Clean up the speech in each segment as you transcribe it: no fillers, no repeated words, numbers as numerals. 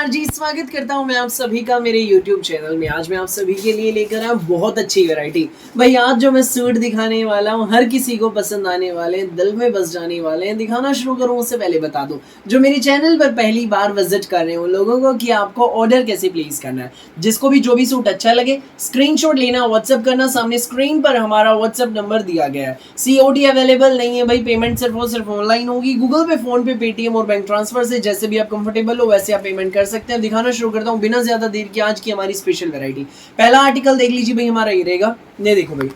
नमस्कार जी, स्वागत करता हूं मैं आप सभी का मेरे YouTube चैनल में। आज मैं आप सभी के लिए लेकर आया बहुत अच्छी वैरायटी। भाई आज जो मैं सूट दिखाने वाला हूं हर किसी को पसंद आने वाले हैं, दिल में बस जाने वाले हैं। दिखाना शुरू करूं उससे पहले बता दूं जो मेरे चैनल पर पहली बार विजिट कर रहे हैं उन लोगों को कि आपको ऑर्डर कैसे प्लेस करना है। जिसको भी जो भी सूट अच्छा लगे स्क्रीनशॉट लेना, व्हाट्सअप करना। सामने स्क्रीन पर हमारा व्हाट्सअप नंबर दिया गया है। COD अवेलेबल नहीं है भाई, पेमेंट सिर्फ और सिर्फ ऑनलाइन होगी। गूगल पे, फोन पे, पेटीएम और बैंक ट्रांसफर से जैसे भी आप कंफर्टेबल हो वैसे आप पेमेंट कर सकते हैं। दिखाना शुरू करता हूं बिना ज्यादा देर के आज की हमारी स्पेशल वैरायटी। पहला आर्टिकल देख लीजिए भाई, हमारा ये रहेगा। ये देखो भाई,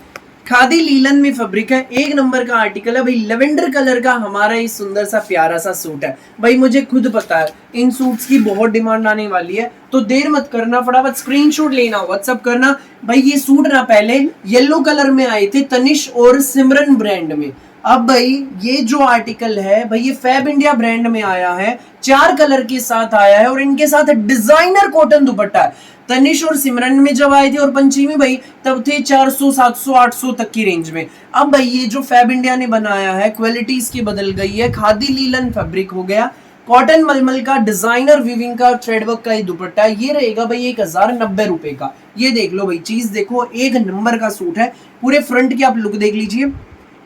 खादी लीलन में फैब्रिक है, एक नंबर का आर्टिकल है भाई। लेवेंडर कलर का हमारा ये सुंदर सा प्यारा सा सूट है भाई। मुझे खुद पता है इन सूट्स की बहुत डिमांड आने वाली है, तो देर मत करना, फटाफट स्क्रीनशॉट लेना, व्हाट्सअप करना। भाई ये सूट ना पहले येलो कलर में आए थे तनिष और सिमरन ब्रांड में। अब भाई ये जो आर्टिकल है भाई ये फैब इंडिया ब्रांड में आया है, 4 कलर के साथ आया है और इनके साथ डिजाइनर कॉटन दुपट्टा है। तनिष और सिमरन में जब आए थे और पंची में भाई तब थे 400, 700, 800 तक की रेंज में। अब भाई ये जो फैब इंडिया ने बनाया है क्वालिटी इसकी बदल गई है, खादी लीलन फैब्रिक हो गया, कॉटन मलमल का डिजाइनर वीविंग का थ्रेडवर्क का ये दुपट्टा है। ये रहेगा भाई 1090 रुपए का। ये देख लो भाई, चीज देखो, एक नंबर का सूट है। पूरे फ्रंट की आप लुक देख लीजिए,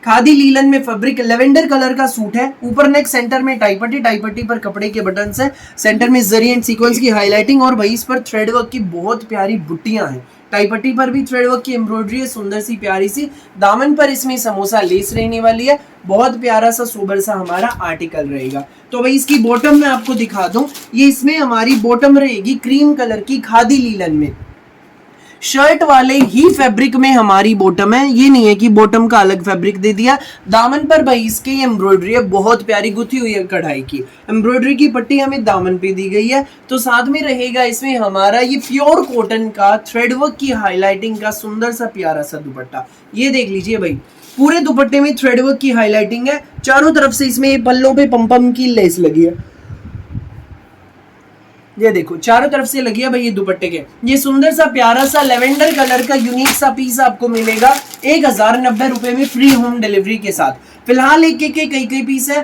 खादी लीलन में फैब्रिक, लेवेंडर कलर का सूट है। ऊपर नेक, सेंटर में टाई पट्टी पर कपड़े के बटन है, सेंटर में जरी एंड सीक्वेंस की हाईलाइटिंग और भाई इस पर थ्रेडवर्क की बहुत प्यारी बुट्टियां हैं। टाई पट्टी पर भी थ्रेडवर्क की एम्ब्रॉयडरी है, सुंदर सी प्यारी सी। दामन पर इसमें समोसा लेस रहने वाली है। बहुत प्यारा सा सोबर सा हमारा आर्टिकल रहेगा। तो भाई इसकी बॉटम में आपको दिखा दूं, ये इसमें हमारी बॉटम रहेगी क्रीम कलर की खादी लीलन में। शर्ट वाले ही फैब्रिक में हमारी बॉटम है, ये नहीं है कि बॉटम का अलग फैब्रिक दे दिया। दामन पर भाई इसके एम्ब्रॉयडरी है, बहुत प्यारी गुथी हुई है कढ़ाई की। एम्ब्रॉयडरी की पट्टी हमें दामन पे दी गई है। तो साथ में रहेगा इसमें हमारा ये प्योर कॉटन का थ्रेडवर्क की हाईलाइटिंग का सुंदर सा प्यारा सा दुपट्टा। ये देख लीजिए भाई, पूरे दुपट्टे में थ्रेडवर्क की हाईलाइटिंग है। चारों तरफ से इसमें पल्लों पे पम की लेस लगी है। ये देखो चारों तरफ से लगी है भाई ये दुपट्टे के। ये सुंदर सा प्यारा सा लेवेंडर कलर का यूनिक सा पीस आपको मिलेगा 1090 रुपए में, फ्री होम डिलीवरी के साथ। फिलहाल एक कई पीस है,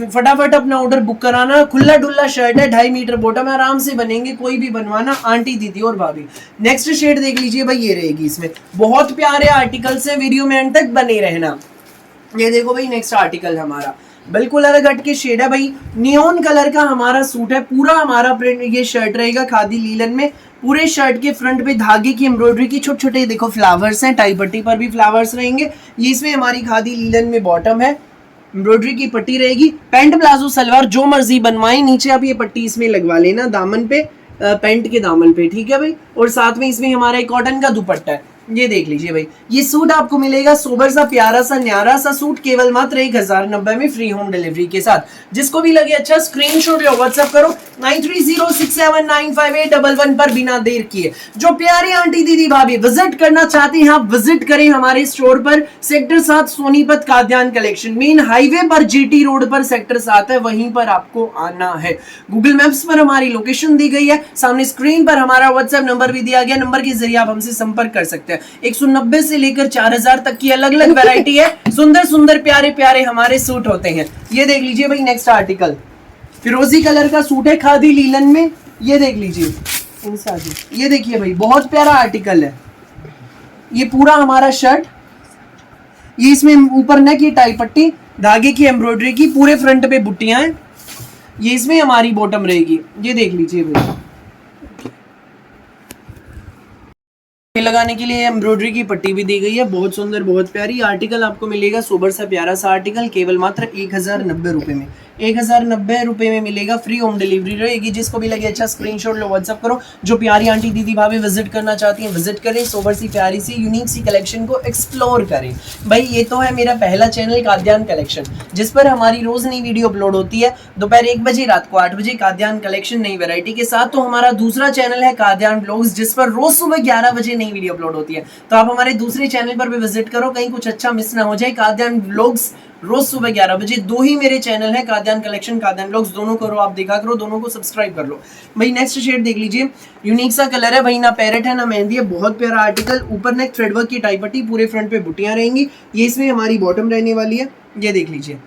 फटाफट अपना ऑर्डर बुक कराना। खुला डुल्ला शर्ट है, 2.5 मीटर बॉटम है, आराम से बनेंगे, कोई भी बनवाना, आंटी, दीदी और भाभी। नेक्स्ट शेड देख लीजिए भाई, ये रहेगी। इसमें बहुत प्यारे आर्टिकल्स है, वीडियो में एंड तक बने रहना। ये देखो भाई, नेक्स्ट आर्टिकल हमारा बिल्कुल अलग हट के शेड है भाई। नियॉन कलर का हमारा सूट है, पूरा हमारा प्रिंट ये शर्ट रहेगा खादी लीलन में। पूरे शर्ट के फ्रंट पे धागे की एम्ब्रॉयडरी की छोटे छोटे देखो फ्लावर्स हैं, टाई पट्टी पर भी फ्लावर्स रहेंगे। ये इसमें हमारी खादी लीलन में बॉटम है, एम्ब्रॉयडरी की पट्टी रहेगी। पैंट प्लाजो सलवार जो मर्जी बनवाएं, नीचे आप ये पट्टी इसमें लगवा लेना दामन पे, पैंट के दामन पे, ठीक है भाई। और साथ में इसमें हमारा एक कॉटन का दुपट्टा है। ये देख लीजिए भाई, ये सूट आपको मिलेगा सोबर सा प्यारा सा न्यारा सा सूट, केवल मात्र 1090 में, फ्री होम डिलीवरी के साथ। जिसको भी लगे अच्छा स्क्रीनशॉट या व्हाट्सएप करो 9306795811 पर बिना देर किए। जो प्यारी आंटी, दीदी, भाभी विजिट करना चाहती हैं आप विजिट करें हमारे स्टोर पर। सेक्टर 7 सोनीपत खाद्यान्न कलेक्शन, मेन हाईवे पर, GT रोड पर सेक्टर 7 है, वहीं पर आपको आना है। गूगल मैप्स पर हमारी लोकेशन दी गई है, सामने स्क्रीन पर हमारा व्हाट्सएप नंबर भी दिया गया। नंबर के जरिए आप हमसे संपर्क कर सकते हैं। 190 से लेकर 4000 तक की अलग अलग वैरायटी है। सुंदर सुंदर प्यारे प्यारे हमारे सूट होते हैं। ये देख लीजिए भाई, नेक्स्ट आर्टिकल फिरोजी कलर का सूट है खादी लीलन में। ये देख लीजिए, ये देखिए भाई, बहुत प्यारा आर्टिकल है। ये पूरा हमारा शर्ट, ये इसमें ऊपर नेक की टाई पट्टी, धागे की एम्ब्रॉयडरी की, पूरे फ्रंट पे बुट्टियां हैं। ये इसमें हमारी बॉटम रहेगी। ये देख लीजिए भाई, लगाने के लिए एम्ब्रॉयडरी की पट्टी भी दी गई है। बहुत सुंदर, बहुत प्यारी आर्टिकल आपको मिलेगा। सोबर सा प्यारा सा आर्टिकल केवल मात्र 1090 रुपए में, 1090 रुपए में मिलेगा, फ्री होम डिलीवरी रहेगी। जिसको भी लगे अच्छा स्क्रीनशॉट लो, व्हाट्सअप करो। जो प्यारी आंटी, दीदी, भाभी विजिट करना चाहती हैं विजिट करें, सोबर सी प्यारी सी यूनिक सी कलेक्शन को एक्सप्लोर करें। भाई ये तो है मेरा पहला चैनल खाद्यान्न कलेक्शन, जिस पर हमारी रोज नई वीडियो अपलोड होती है, दोपहर 1 बजे, रात को 8 बजे, खाद्यान्न कलेक्शन नई वैरायटी के साथ। तो हमारा दूसरा चैनल है खाद्यान्न ब्लॉग्स, जिस पर रोज सुबह 11 बजे नई वीडियो अपलोड होती है। तो आप हमारे दूसरे चैनल पर भी विजिट करो, कहीं कुछ अच्छा मिस ना हो जाए। खाद्यान्न ब्लॉग्स रोज सुबह 11 बजे, 2 ही मेरे चैनल है, खाद्यान्न कलेक्शन, खाद्यान्न ब्लॉग्स, दोनों करो आप देखा करो, दोनों को सब्सक्राइब कर लो भाई। नेक्स्ट शेड देख लीजिए, यूनिक सा कलर है भाई, ना पैरेट है ना मेहंदी है, बहुत प्यारा आर्टिकल। ऊपर नेक थ्रेडवर्क की टाई पट्टी, पूरे फ्रंट पे बुटियां रहेंगी। ये इसमें हमारी बॉटम रहने वाली है। ये देख लीजिए,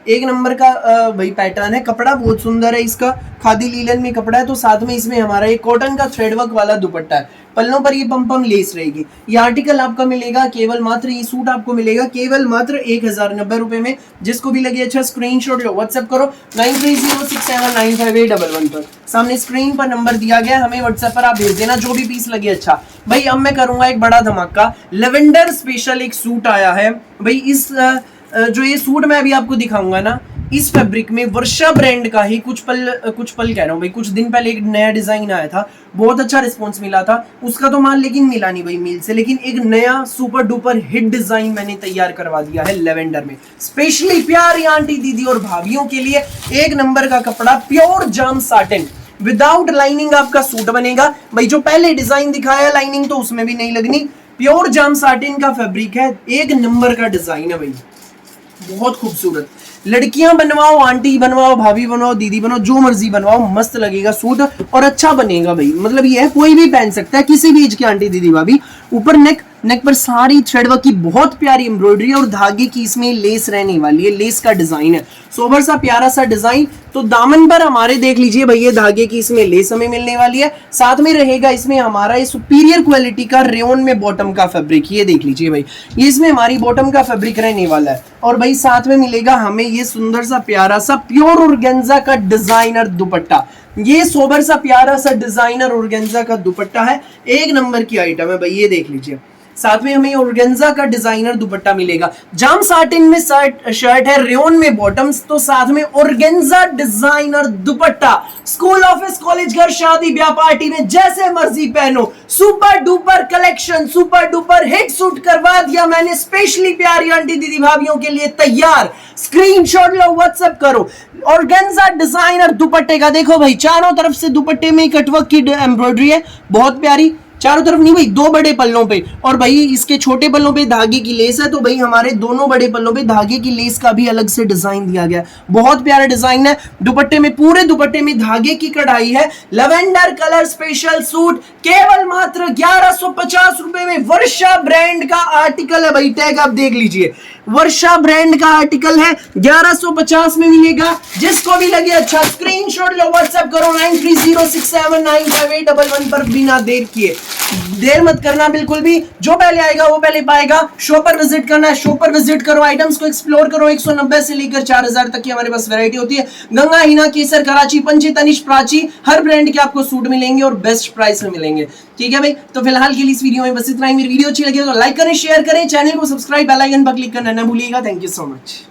एक नंबर का भाई पैटर्न है, कपड़ा बहुत सुंदर है इसका, खादी लीलन में कपड़ा है। तो साथ में इसमें हमारा एक कॉटन का थ्रेडवर्क वाला दुपट्टा है, पल्लों पर ये पम लेस रहेगी। ये आर्टिकल आपका मिलेगा केवल मात्र, ये सूट आपको मिलेगा केवल मात्र 1090 रुपए में। जिसको भी लगे अच्छा स्क्रीनशॉट लो, व्हाट्सएप करो 9306795811 पर। सामने स्क्रीन पर नंबर दिया गया, हमें व्हाट्सएप पर आप भेज देना जो भी पीस लगे। अच्छा भाई अब मैं करूंगा एक बड़ा धमाका, लेवेंडर स्पेशल एक सूट आया है भाई। इस जो ये सूट मैं अभी आपको दिखाऊंगा ना, इस फैब्रिक में वर्षा ब्रांड का ही कुछ पल कह रहा हूँ भाई, कुछ दिन पहले एक नया डिजाइन आया था, बहुत अच्छा रिस्पांस मिला था उसका तो माल, लेकिन मिला नहीं भाई मील से। लेकिन एक नया सुपर डुपर हिट डिजाइन मैंने तैयार करवा दिया है लेवेंडर में, स्पेशली प्यारी आंटी दीदी और भाभियों के लिए। एक नंबर का कपड़ा, प्योर जाम साटिन, विदाउट लाइनिंग आपका सूट बनेगा भाई। जो पहले डिजाइन दिखाया लाइनिंग तो उसमें भी नहीं लगनी, प्योर जाम साटिन का फैब्रिक है, एक नंबर का डिजाइन है भाई, बहुत खूबसूरत। लड़कियां बनवाओ, आंटी बनवाओ, भाभी बनवाओ, दीदी बनवाओ, जो मर्जी बनवाओ, मस्त लगेगा सूट और अच्छा बनेगा भाई। मतलब ये है कोई भी पहन सकता है, किसी भी एज की आंटी दीदी भाभी। ऊपर नेक पर सारी थ्रेडवर्क की बहुत प्यारी एम्ब्रॉयडरी है और धागे की इसमें लेस रहने वाली है, लेस का डिजाइन है, सोबर सा प्यारा सा डिजाइन। तो दामन पर हमारे देख लीजिए भैया धागे की इसमें लेस हमें मिलने वाली है। साथ में रहेगा इसमें हमारा ये सुपीरियर क्वालिटी का रेयन में बॉटम का फैब्रिक, ये देख लीजिए भाई, ये इसमें हमारी बॉटम का फैब्रिक रहने वाला है। और भाई साथ में मिलेगा हमें ये सुंदर सा प्यारा सा प्योर ऑर्गेन्जा का डिजाइनर दुपट्टा, ये सोबर सा प्यारा सा डिजाइनर ऑर्गेन्जा का दुपट्टा है, एक नंबर की आइटम है भाई, ये देख लीजिए। साथ में हमें ऑर्गेन्जा का डिजाइनर दुपट्टा मिलेगा, जाम साटिन में शर्ट है, रेयन में बॉटम्स, तो साथ में ऑर्गेन्जा डिजाइनर दुपट्टा। स्कूल, ऑफिस, कॉलेज, घर, शादी, ब्याह, पार्टी में जैसे मर्जी पहनो, super duper collection, super duper hit suit करवा दिया मैंने स्पेशली प्यारी आंटी दीदी भाभियों के लिए तैयार। स्क्रीनशॉट लो, व्हाट्सएप करो। ऑर्गेन्जा डिजाइनर दुपट्टे का देखो भाई, चारों तरफ से दुपट्टे में कटवर्क की एम्ब्रॉयडरी है, बहुत प्यारी, चारों तरफ नहीं भाई, दो बड़े पल्लों पे, और भाई इसके छोटे पल्लों पे धागे की लेस है, तो भाई हमारे दोनों बड़े पल्लों पे धागे की लेस का भी अलग से डिजाइन दिया गया, बहुत प्यारा डिजाइन है। दुपट्टे में, पूरे दुपट्टे में धागे की कढ़ाई है। लेवेंडर कलर स्पेशल सूट केवल मात्र 1150 रुपए में, वर्षा ब्रांड का आर्टिकल है भाई, टैग आप देख लीजिए, वर्षा ब्रांड का आर्टिकल है, 1150 में मिलेगा। जिसको भी लगे अच्छा स्क्रीनशॉट लो, व्हाट्सएप करो 9306795811 पर बिना देर किए। देर मत करना बिल्कुल भी, जो पहले आएगा वो पहले पाएगा। शो पर विजिट करना है, शो पर विजिट करो, आइटम्स को एक्सप्लोर करो। 190 से लेकर 4000 तक की हमारे पास वैरायटी होती है। गंगा, हिना, केसर, कराची, पंची, तनिष, प्राची, हर ब्रांड के आपको सूट मिलेंगे और बेस्ट प्राइस में मिलेंगे। ठीक है भाई, तो फिलहाल के लिए इस वीडियो में बस इतना ही। मेरी वीडियो अच्छी लगी तो लाइक करें, शेयर करें, चैनल को सब्सक्राइब, बेल आइकन पर क्लिक करना न भूलिएगा। Thank you so much.